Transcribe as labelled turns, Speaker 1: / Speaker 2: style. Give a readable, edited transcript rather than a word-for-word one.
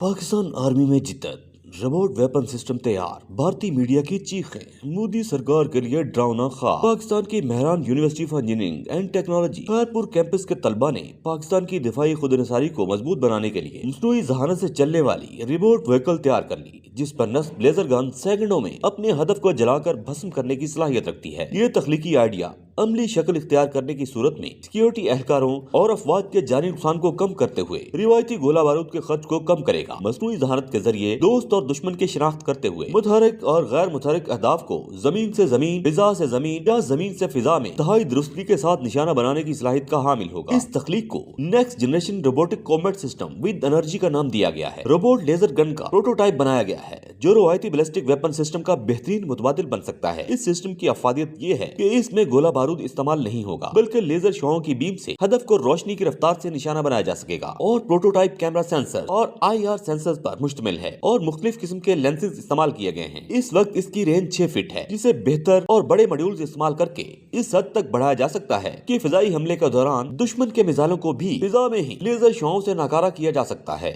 Speaker 1: Pakistan army में जिद्दत, robot weapon system तैयार, भारतीय मीडिया की चीखें, मोदी सरकार के लिए डरावना ख्वाब। पाकिस्तान की Mehran university for engineering and technology Khairpur campus के तलबा ने पाकिस्तान की दिफाई खुदनिसारी को मजबूत बनाने के लिए मसनूई जहानत से चलने वाली रोबोट व्हीकल तैयार कर ली, जिस पर नस्ब लेजर गन सेकंडों में अपने हदफ को जलाकर भस्म करने की सलाहियत रखती है। ये तख्लीकी आइडिया अमली शक्ल इख्तियार करने की सूरत में सिक्योरिटी एहलकारों और अफवाद के जानी नुकसान को कम करते हुए रिवायती गोला बारूद के खर्च को कम करेगा। मसनूई जहानत के जरिए दोस्त और दुश्मन की शिनाख्त करते हुए मुतहरिक और गैर मुतहरिक अहदाफ को जमीन से जमीन, फिजा से जमीन या जमीन से फिजा में इंतहाई दुरुस्ती के साथ निशाना बनाने की सलाहियत का हामिल होगा। इस तख्लीक को next generation robotic combat system with energy का नाम दिया गया है। रोबोट लेजर गन का प्रोटोटाइप बनाया गया है जो रवायती बैलिस्टिक वेपन सिस्टम का बेहतरीन मुतबादिल बन सकता है। इस सिस्टम की अफादियत ये है कि इसमें गोला बारूद इस्तेमाल नहीं होगा, बल्कि लेजर शॉओं की बीम से हदफ को रोशनी की रफ्तार से निशाना बनाया जा सकेगा। और प्रोटोटाइप कैमरा सेंसर और IR सेंसर्स पर मुश्तमिल है और मुख्तलिफ किस्म के लेंसेज इस्तेमाल किए गए हैं। इस वक्त इसकी रेंज 6 फीट है, जिसे बेहतर और बड़े मॉड्यूल्स इस्तेमाल करके इस हद तक बढ़ाया जा सकता है कि फिजाई हमले के दौरान दुश्मन के मिसाइलों को भी फिजा में ही लेजर शॉओं से नाकारा किया जा सकता है।